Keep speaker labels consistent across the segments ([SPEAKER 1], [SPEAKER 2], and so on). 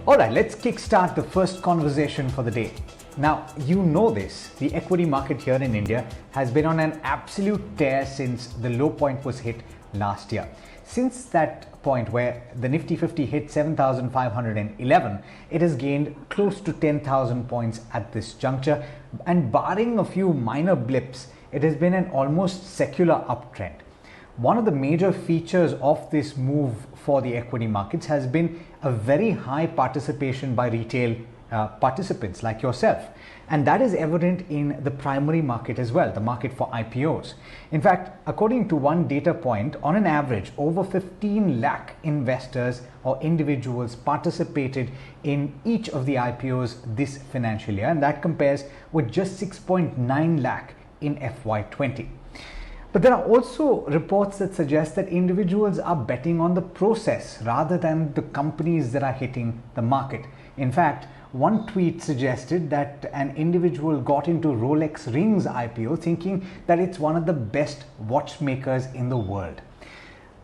[SPEAKER 1] All right, let's kickstart the first conversation for the day. Now, you know this, the equity market here in India has been on an absolute tear since the low point was hit last year. Since that point where the Nifty 50 hit 7,511, it has gained close to 10,000 points at this juncture, and barring a few minor blips, it has been an almost secular uptrend. One of the major features of this move for the equity markets has been a very high participation by retail participants like yourself. And that is evident in the primary market as well, the market for IPOs. In fact, according to one data point, on an average, over 15 lakh investors or individuals participated in each of the IPOs this financial year, and that compares with just 6.9 lakh in FY20. But there are also reports that suggest that individuals are betting on the process rather than the companies that are hitting the market. In fact, one tweet suggested that an individual got into Rolex Rings IPO thinking that it's one of the best watchmakers in the world.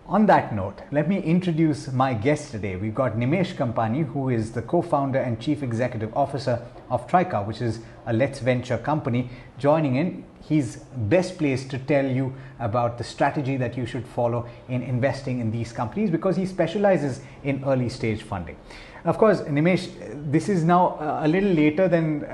[SPEAKER 1] On that note, let me introduce my guest today. We've got Kampani, who is the co-founder and chief executive officer of Trica, which is a LetsVenture Company, joining in. He's best placed to tell you about the strategy that you should follow in investing in these companies because he specializes in early stage funding. Of course, Nimesh, this is now a little later than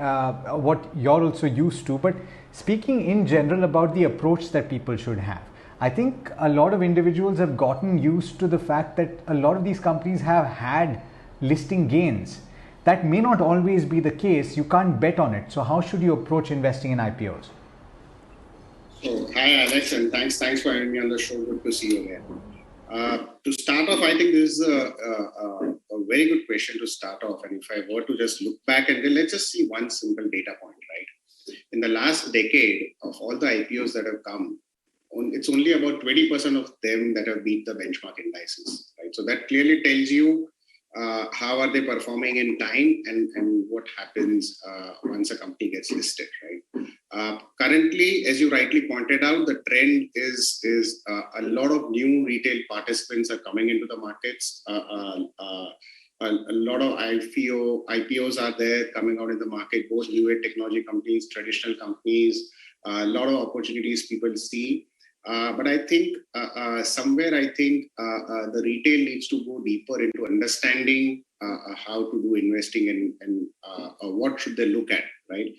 [SPEAKER 1] what you're also used to, but speaking in general about the approach that people should have, I think a lot of individuals have gotten used to the fact that a lot of these companies have had listing gains. That may not always be the case. You can't bet on it. So how should you approach investing in IPOs?
[SPEAKER 2] So, hi Alex, and thanks for having me on the show. Good to see you again. To start off, I think this is a very good question to start off. And if I were to just look back and let's just see one simple data point, right? In the last decade of all the IPOs that have come, it's only about 20% of them that have beat the benchmark indices, right? So that clearly tells you how are they performing in time and what happens once a company gets listed, right? Currently, as you rightly pointed out, the trend is a lot of new retail participants are coming into the markets. A lot of IPOs are there coming out in the market, both new age technology companies, traditional companies, a lot of opportunities people see. But I think the retail needs to go deeper into understanding how to do investing and what should they look at, right?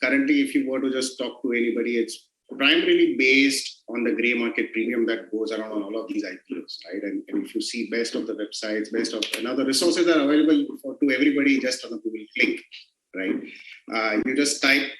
[SPEAKER 2] Currently, if you were to just talk to anybody, it's primarily based on the gray market premium that goes around on all of these IPOs, right? And if you see best of the websites, best of another resources are available to everybody just on a Google click, right? You just type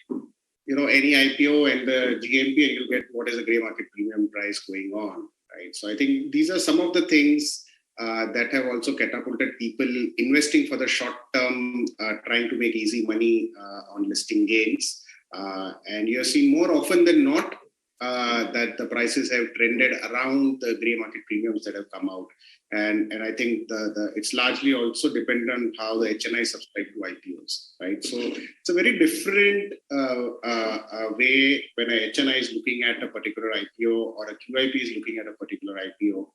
[SPEAKER 2] any IPO and the GMP and you'll get what is the gray market premium price going on, right? So I think these are some of the things that have also catapulted people investing for the short term, trying to make easy money on listing gains. And you're seeing more often than not that the prices have trended around the gray market premiums that have come out. And I think it's largely also dependent on how the HNI subscribe to IPOs, right? So it's a very different way when a HNI is looking at a particular IPO or a QIP is looking at a particular IPO.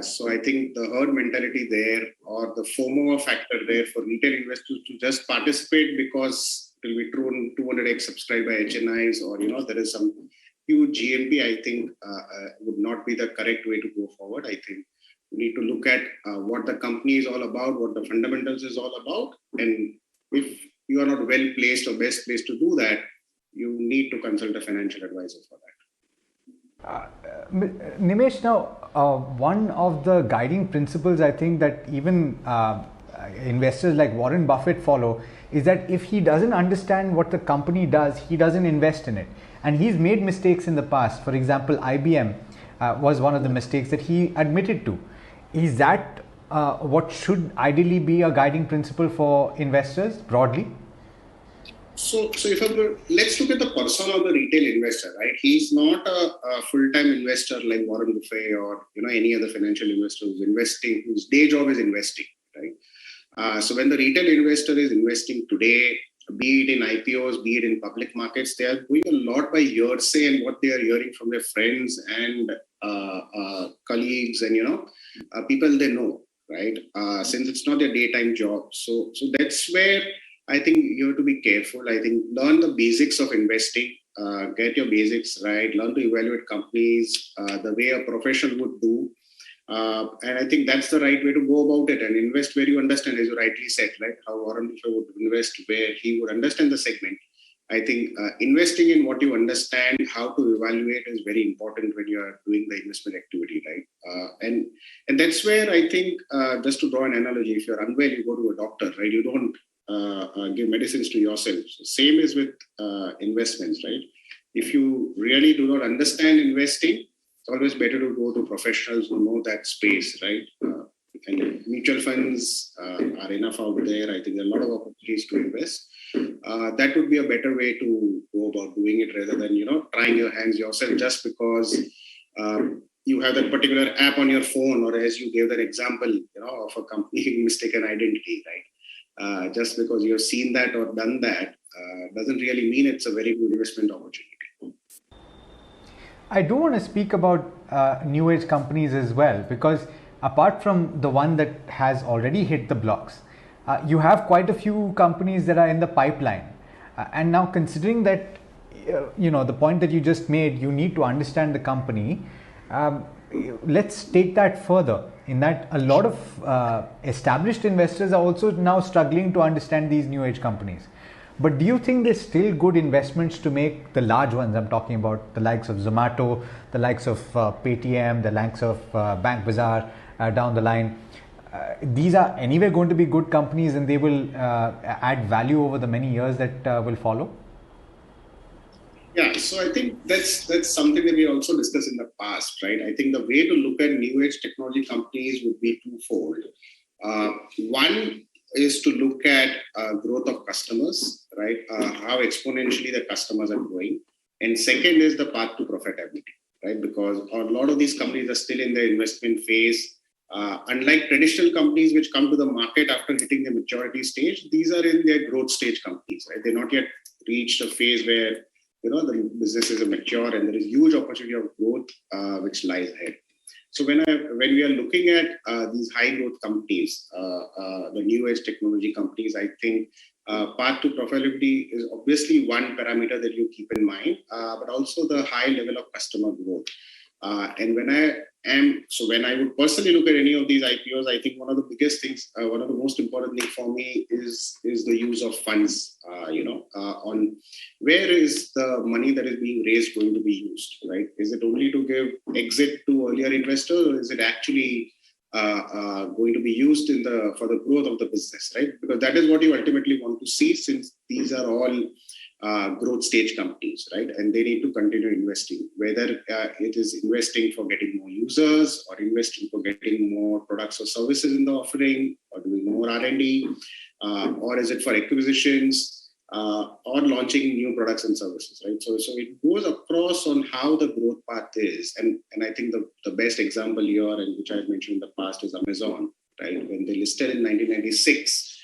[SPEAKER 2] So I think the herd mentality there or the FOMO factor there for retail investors to just participate because it will be 200x subscribed by HNIs or there is some huge GMP, I think would not be the correct way to go forward. I think we need to look at what the company is all about, what the fundamentals is all about. And if you are not well placed or best placed to do that, you need to consult a financial advisor for that.
[SPEAKER 1] Nimesh, now, one of the guiding principles I think that even investors like Warren Buffett follow is that if he doesn't understand what the company does, he doesn't invest in it. And he's made mistakes in the past. For example, IBM was one of the mistakes that he admitted to. Is that what should ideally be a guiding principle for investors broadly?
[SPEAKER 2] So let's look at the persona of the retail investor, right? He's not a full-time investor like Warren Buffett or any other financial investor who's investing, whose day job is investing, right? So when the retail investor is investing today, be it in IPOs, be it in public markets, they are doing a lot by hearsay and what they are hearing from their friends and colleagues and people they know, right? Since it's not their daytime job. So that's where I think you have to be careful. I think learn the basics of investing, get your basics right, learn to evaluate companies the way a professional would do. And I think that's the right way to go about it, and invest where you understand, as you rightly said, right? How Warren Buffett would invest where he would understand the segment. I think investing in what you understand, how to evaluate is very important when you are doing the investment activity, right? And that's where I think, just to draw an analogy, if you're unwell, you go to a doctor, right? You don't give medicines to yourself. So same is with investments, right? If you really do not understand investing, it's always better to go to professionals who know that space, right? And mutual funds are enough out there. I think there are a lot of opportunities to invest. That would be a better way to go about doing it rather than, trying your hands yourself just because you have that particular app on your phone, or as you gave that example, of a company mistaken identity, right? Just because you have seen that or done that doesn't really mean it's a very good investment opportunity.
[SPEAKER 1] I do want to speak about new age companies as well, because apart from the one that has already hit the blocks, you have quite a few companies that are in the pipeline. And now, considering that, the point that you just made, you need to understand the company. Let's take that further, in that a lot of established investors are also now struggling to understand these new age companies. But do you think there's still good investments to make, the large ones I'm talking about, the likes of Zomato, the likes of Paytm, the likes of Bank Bazaar down the line? These are anyway going to be good companies, and they will add value over the many years that will follow?
[SPEAKER 2] Yeah, so I think that's something that we also discussed in the past, right? I think the way to look at new age technology companies would be twofold. One is to look at growth of customers, right? How exponentially the customers are growing. And second is the path to profitability, right? Because a lot of these companies are still in their investment phase. Unlike traditional companies which come to the market after hitting the maturity stage, these are in their growth stage companies, right? They're not yet reached a phase where, the business is mature and there is huge opportunity of growth which lies ahead. So when we are looking at these high growth companies, the new age technology companies, I think path to profitability is obviously one parameter that you keep in mind, but also the high level of customer growth. And when I would personally look at any of these IPOs, I think one of the biggest things, one of the most important things for me is the use of funds, on where is the money that is being raised going to be used, right? Is it only to give exit to earlier investors, or is it actually going to be used for the growth of the business, right? Because that is what you ultimately want to see, since these are all growth stage companies, right? And they need to continue investing, whether it is investing for getting more users, or investing for getting more products or services in the offering, or doing more R&D, or is it for acquisitions, or launching new products and services, right? So it goes across on how the growth path is. And I think the best example here, and which I had mentioned in the past, is Amazon, right? When they listed in 1996,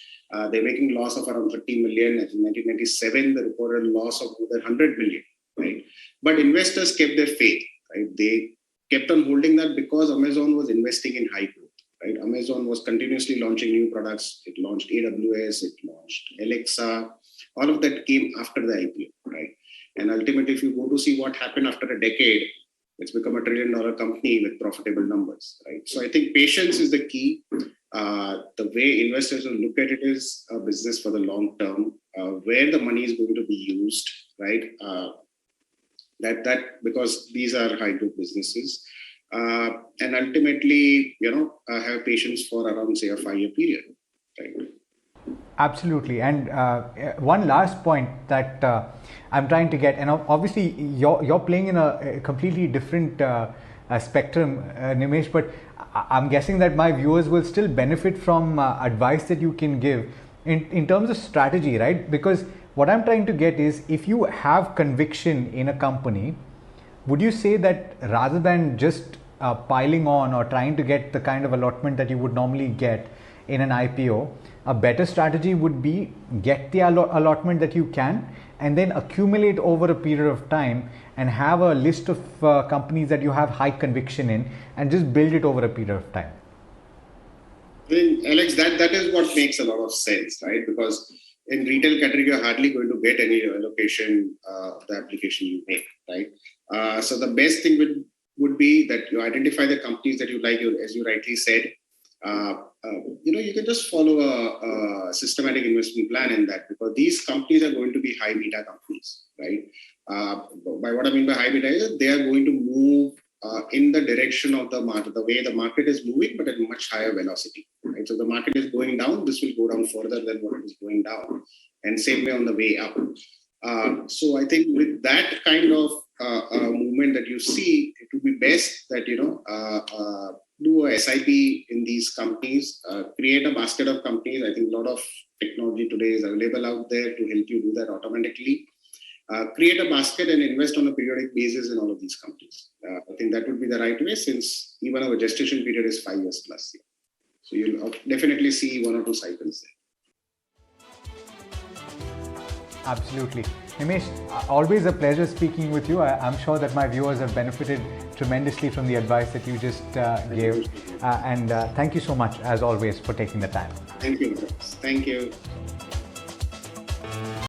[SPEAKER 2] they're making loss of around 30 million. In 1997, they reported a loss of more than 100 million, right? But investors kept their faith, right? They kept on holding that because Amazon was investing in high growth, right? Amazon was continuously launching new products. It launched AWS, it launched Alexa. All of that came after the IPO, right? And ultimately, if you go to see what happened after a decade, it's become $1 trillion company with profitable numbers, right? So I think patience is the key. The way investors will look at it is a business for the long term, where the money is going to be used, right? That because these are high growth businesses, and ultimately, have patience for around, say, a 5-year period, right?
[SPEAKER 1] Absolutely. And one last point that I'm trying to get, and obviously you're playing in a completely different spectrum, Nimesh, but I'm guessing that my viewers will still benefit from advice that you can give in terms of strategy, right? Because what I'm trying to get is, if you have conviction in a company, would you say that rather than just piling on or trying to get the kind of allotment that you would normally get in an IPO, a better strategy would be get the allotment that you can, and then accumulate over a period of time and have a list of companies that you have high conviction in, and just build it over a period of time?
[SPEAKER 2] I think, Alex, that is what makes a lot of sense, right? Because in retail category, you're hardly going to get any allocation of the application you make, right? So the best thing would be that you identify the companies that you like, as you rightly said. You can just follow a systematic investment plan in that, because these companies are going to be high beta companies, right? By what I mean by high beta is that they are going to move in the direction of the market, the way the market is moving, but at a much higher velocity, right? So the market is going down, this will go down further than what it is going down, and same way on the way up. So I think with that kind of movement that you see, it would be best that do a SIP in these companies, create a basket of companies. I think a lot of technology today is available out there to help you do that automatically. Create a basket and invest on a periodic basis in all of these companies. I think that would be the right way, since even our gestation period is 5 years plus. Yeah. So you'll definitely see 1 or 2 cycles there.
[SPEAKER 1] Absolutely. Nimesh, always a pleasure speaking with you. I'm sure that my viewers have benefited tremendously from the advice that you just gave. And thank you so much, as always, for taking the time.
[SPEAKER 2] Thank you. Thank you.